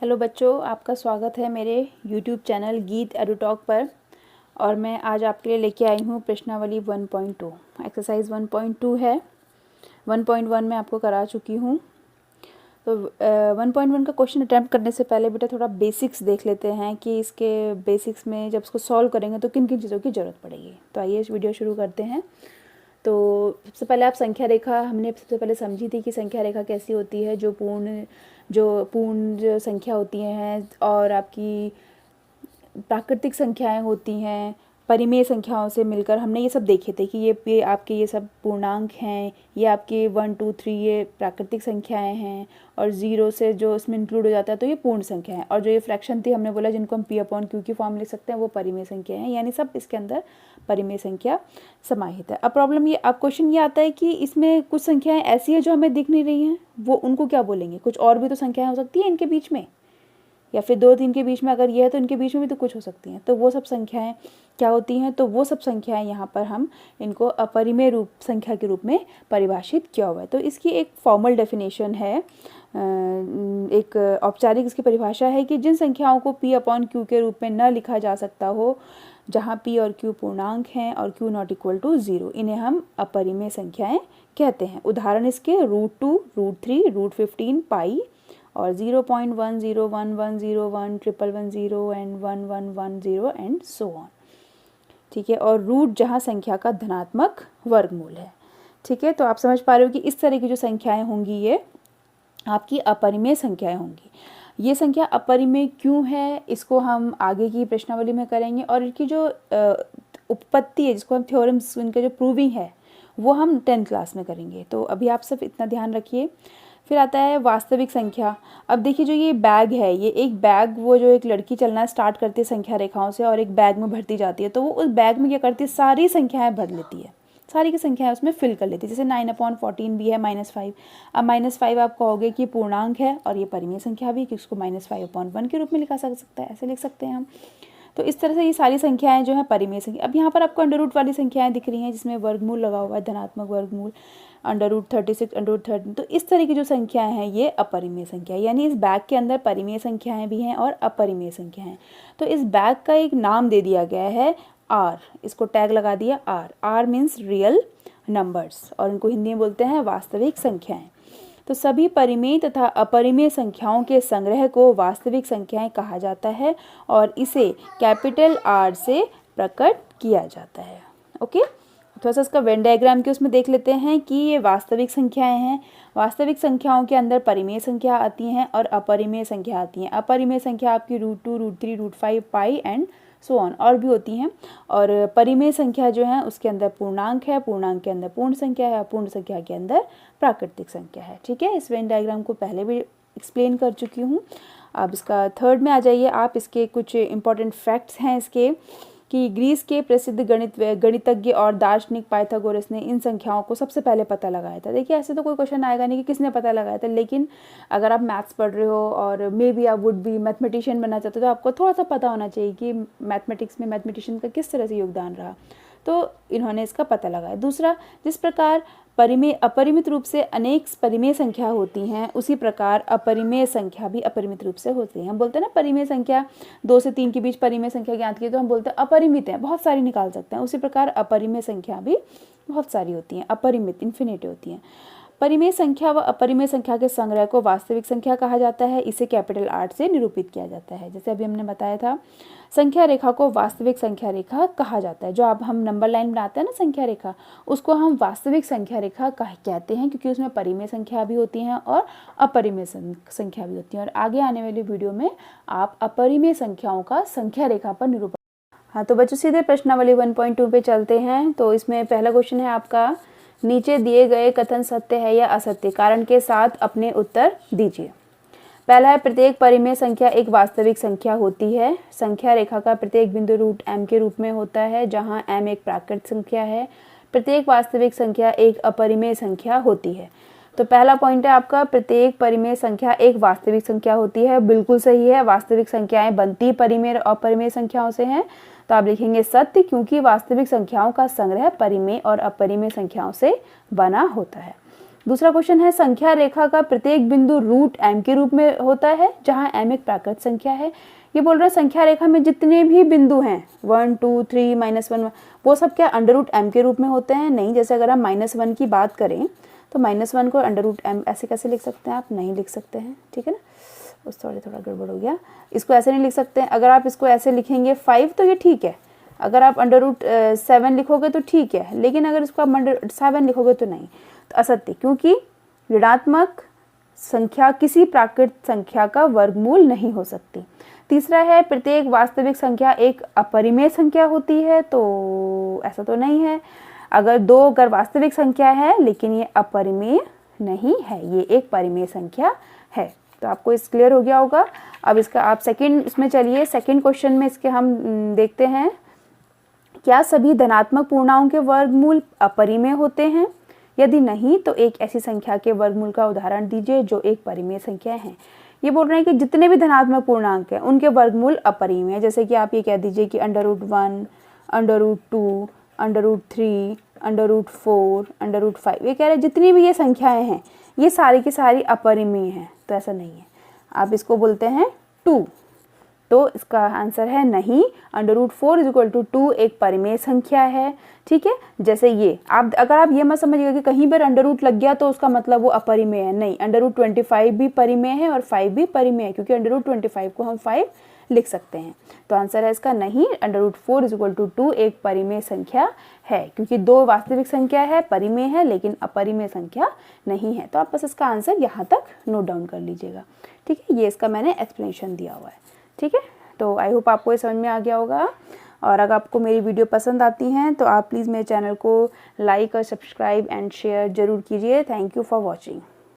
Hello बच्चों, आपका स्वागत है मेरे YouTube चैनल गीत एडुटॉक पर। और मैं आज आपके लिए लेके आई हूँ प्रश्नावली 1.2। एक्सरसाइज 1.2 है। 1.1 में आपको करा चुकी हूँ। तो 1.1 का क्वेश्चन अटैम्प्ट करने से पहले बेटा थोड़ा बेसिक्स देख लेते हैं कि इसके बेसिक्स में जब इसको सॉल्व करेंगे तो किन किन चीज़ों की ज़रूरत पड़ेगी। तो आइए इस वीडियो शुरू करते हैं। तो सबसे पहले आप संख्या रेखा हमने सबसे पहले समझी थी कि संख्या रेखा कैसी होती है, जो पूर्ण संख्या होती हैं और आपकी प्राकृतिक संख्याएं होती हैं परिमेय संख्याओं से मिलकर। हमने ये सब देखे थे कि ये आपके ये सब पूर्णांक हैं, ये आपके 1 2 3 ये प्राकृतिक संख्याएं हैं, और 0 से जो इसमें इंक्लूड हो जाता है तो ये पूर्ण संख्या है। और जो ये फ्रैक्शन थी हमने बोला जिनको हम P/Q की फॉर्म लिख सकते हैं वो परिमेय संख्या हैं, यानी सब इसके अंदर परिमेय संख्या समाहित है। अब प्रॉब्लम ये, अब क्वेश्चन ये आता है कि इसमें कुछ संख्याएं ऐसी है जो हमें दिख नहीं रही हैं, वो उनको क्या बोलेंगे। कुछ और भी तो संख्याएं हो सकती हैं इनके बीच में, या फिर 2 3 के बीच में अगर ये है तो इनके बीच में भी तो कुछ हो सकती हैं। तो वो सब संख्याएं क्या होती हैं, तो वो सब संख्याएं यहाँ पर हम इनको अपरिमेय रूप संख्या के रूप में परिभाषित किया हुआ है। तो इसकी एक फॉर्मल डेफिनेशन है, एक औपचारिक इसकी परिभाषा है कि जिन संख्याओं को P/Q के रूप में न लिखा जा सकता हो, जहाँ P और Q पूर्णांक हैं और Q नॉट इक्वल टू 0, इन्हें हम अपरिमेय संख्याएं कहते हैं। उदाहरण इसके √2, √3, √15, पाई और 0.101101 11110 एंड 1110 एंड सो ऑन। ठीक है, और रूट जहाँ संख्या का धनात्मक वर्गमूल है। ठीक है, तो आप समझ पा रहे हो कि इस तरह की जो संख्याएं होंगी ये आपकी अपरिमेय संख्याएं होंगी। ये संख्या अपरिमेय क्यों है, इसको हम आगे की प्रश्नावली में करेंगे। और इनकी जो उत्पत्ति है, जिसको हम थ्योरम्स, इनका जो प्रूविंग है वो हम 10th क्लास में करेंगे। तो अभी आप सब इतना ध्यान रखिए। फिर आता है वास्तविक संख्या। अब देखिए जो ये बैग है, ये एक बैग, वो जो एक लड़की चलना स्टार्ट करती है संख्या रेखाओं से और एक बैग में भरती जाती है, तो वो उस बैग में क्या करती है, सारी संख्याएं भर लेती है, सारी की संख्याएं उसमें फिल कर लेती है। जैसे 9/14 भी है -5। अब -5 आप कहोगे कि पूर्णांक है और ये परिमेय संख्या भी, कि उसको -5/1 के रूप में लिखा सकता है, ऐसे लिख सकते हैं हम। तो इस तरह से ये सारी संख्याएं जो है परिमेय संख्या। अब यहाँ पर आपको अंडर रूट वाली संख्याएं दिख रही हैं जिसमें वर्गमूल लगा हुआ है, धनात्मक वर्गमूल, √36, √13। तो इस तरह की जो संख्याएं हैं ये अपरिमेय संख्या है, यानी इस बैग के अंदर परिमेय संख्याएं भी हैं और अपरिमेय संख्याएं हैं। तो इस बैग का एक नाम दे दिया गया है R, इसको टैग लगा दिया R मीन्स रियल नंबर्स, और इनको हिंदी में बोलते हैं वास्तविक संख्याएं। तो सभी परिमेय तथा अपरिमेय संख्याओं के संग्रह को वास्तविक संख्याएं कहा जाता है और इसे कैपिटल R से प्रकट किया जाता है। ओके, थोड़ा सा इसका वेन डायग्राम के उसमें देख लेते हैं कि ये वास्तविक संख्याएं हैं। वास्तविक संख्याओं के अंदर परिमेय संख्या आती हैं और अपरिमेय संख्या आती हैं। अपरिमेय संख्या आपकी √2, √3, √5, पाई एंड सो ऑन और भी होती हैं। और परिमेय संख्या जो है उसके अंदर पूर्णांक है, पूर्णांक के अंदर पूर्ण संख्या है, पूर्ण संख्या के अंदर प्राकृतिक संख्या है। ठीक है, इस वेन डायग्राम को पहले भी एक्सप्लेन कर चुकी हूँ। अब इसका थर्ड में आ जाइए आप। इसके कुछ इंपॉर्टेंट फैक्ट्स हैं इसके, कि ग्रीस के प्रसिद्ध गणितज्ञ और दार्शनिक पाइथागोरस ने इन संख्याओं को सबसे पहले पता लगाया था। देखिए ऐसे तो कोई क्वेश्चन आएगा नहीं कि किसने पता लगाया था, लेकिन अगर आप मैथ्स पढ़ रहे हो और मे बी आप वुड बी मैथमेटिशियन बनना चाहते हो तो आपको थोड़ा सा पता होना चाहिए कि मैथमेटिक्स में मैथमेटिशियन का किस तरह से योगदान रहा। तो इन्होंने इसका पता लगाया। दूसरा, जिस प्रकार अपरिमित रूप से अनेक परिमेय संख्या होती हैं, उसी प्रकार अपरिमेय संख्या भी अपरिमित रूप से होती है। हम बोलते हैं ना परिमेय संख्या 2 से 3 के बीच परिमेय संख्या ज्ञात की, तो हम बोलते हैं अपरिमित है, बहुत सारी निकाल सकते हैं। उसी प्रकार अपरिमेय संख्या भी बहुत सारी होती हैं, अपरिमित, इन्फिनिटी होती हैं। परिमेय संख्या व अपरिमेय संख्या के संग्रह को वास्तविक संख्या कहा जाता है। इसे कैपिटल R से निरूपित किया जाता है। जैसे अभी हमने बताया था, संख्या रेखा को वास्तविक संख्या रेखा कहा जाता है। जो अब हम नंबर लाइन बनाते हैं ना संख्या रेखा, उसको हम वास्तविक संख्या रेखा कहते हैं, क्योंकि उसमें परिमेय संख्या भी होती हैं और अपरिमेय संख्या भी होती है। और आगे आने वाली वीडियो में आप अपरिमेय संख्याओं का संख्या रेखा पर निरूपण। हाँ, तो बच्चों सीधे प्रश्नावली 1.2 पे चलते हैं। तो इसमें पहला क्वेश्चन है आपका, नीचे दिए गए कथन सत्य है या असत्य, कारण के साथ अपने उत्तर दीजिए। पहला है, प्रत्येक परिमेय संख्या एक वास्तविक संख्या होती है। संख्या रेखा का प्रत्येक बिंदु √m के रूप में होता है, जहां m एक प्राकृत संख्या है। प्रत्येक वास्तविक संख्या एक अपरिमेय संख्या होती है। तो पहला पॉइंट है आपका, प्रत्येक परिमेय संख्या एक वास्तविक संख्या होती है। बिल्कुल सही है, वास्तविक संख्याएं बनती परिमेय और अपरिमेय संख्याओं से हैं। तो आप लिखेंगे सत्य, क्योंकि वास्तविक संख्याओं का संग्रह परिमेय और अपरिमेय संख्याओं से बना होता है। दूसरा क्वेश्चन है संख्या रेखा का प्रत्येक बिंदु रूट m के रूप में होता है जहां m एक प्राकृत संख्या है। ये बोल रहे हैं संख्या रेखा में जितने भी बिंदु हैं 1 2 3 -1 वो सब क्या अंडर रूट m के रूप में होते हैं? नहीं। जैसे अगर हम -1 की बात करें तो -1 को अंडर रूट m ऐसे कैसे लिख सकते हैं? आप नहीं लिख सकते हैं, ठीक है ना, उस थोड़ा गड़बड़ हो गया। इसको ऐसे नहीं लिख सकते हैं। अगर आप इसको ऐसे लिखेंगे 5 तो ये ठीक है, अगर आप अंडर रूट 7 लिखोगे तो ठीक है, लेकिन अगर इसको आप अंडर 7 लिखोगे तो नहीं, तो असत्य, क्योंकि ऋणात्मक संख्या किसी प्राकृत संख्या का वर्गमूल नहीं हो सकती। तीसरा है प्रत्येक वास्तविक संख्या एक अपरिमेय संख्या होती है, तो ऐसा तो नहीं है। अगर वास्तविक संख्या है लेकिन ये अपरिमेय नहीं है, ये एक परिमेय संख्या है। तो आपको इस क्लियर हो गया होगा। अब इसका आप सेकंड इसमें चलिए, सेकंड क्वेश्चन में इसके हम देखते हैं, क्या सभी धनात्मक पूर्णांकों के वर्गमूल अपरिमेय होते हैं? यदि नहीं तो एक ऐसी संख्या के वर्गमूल का उदाहरण दीजिए जो एक परिमेय संख्या है। ये बोल रहे हैं कि जितने भी धनात्मक पूर्णांक हैं उनके वर्गमूल अपरिमेय है। जैसे कि आप ये कह दीजिए कि √1, √2, √3, √4, √5, ये कह रहे हैं जितनी भी ये संख्याएं हैं ये सारी की सारी अपरिमेय हैं, तो ऐसा नहीं है। आप इसको बोलते हैं 2, तो इसका आंसर है नहीं। √4 = 2 एक परिमेय संख्या है, ठीक है। जैसे ये अगर आप ये मत समझिएगा कि कहीं पर अंडर रूट लग गया तो उसका मतलब वो अपरिमेय है, नहीं। √25 भी परिमेय है और 5 भी परिमेय है, क्योंकि √25 को हम 5 लिख सकते हैं। तो आंसर है इसका नहीं। √4 = 2 एक परिमेय संख्या है, क्योंकि 2 वास्तविक संख्या है, परिमेय है, लेकिन अपरिमेय संख्या नहीं है। तो आप बस इसका आंसर यहाँ तक नोट डाउन कर लीजिएगा, ठीक है। ये इसका मैंने एक्सप्लेनेशन दिया हुआ है, ठीक है। तो आई होप आपको ये समझ में आ गया होगा। और अगर आपको मेरी वीडियो पसंद आती हैं तो आप प्लीज़ मेरे चैनल को लाइक और सब्सक्राइब एंड शेयर ज़रूर कीजिए। Thank you for watching.